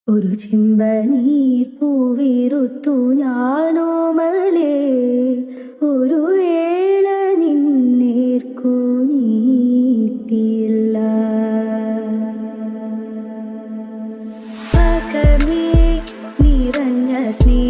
ഒരു ചെമ്പനീർ പൂവിരുത്തു ഞാനോമലേ, ഒരു വേള നിന്നേർക്കു നീട്ടിയില്ല. അകമേ നിറഞ്ഞ സ്നേഹ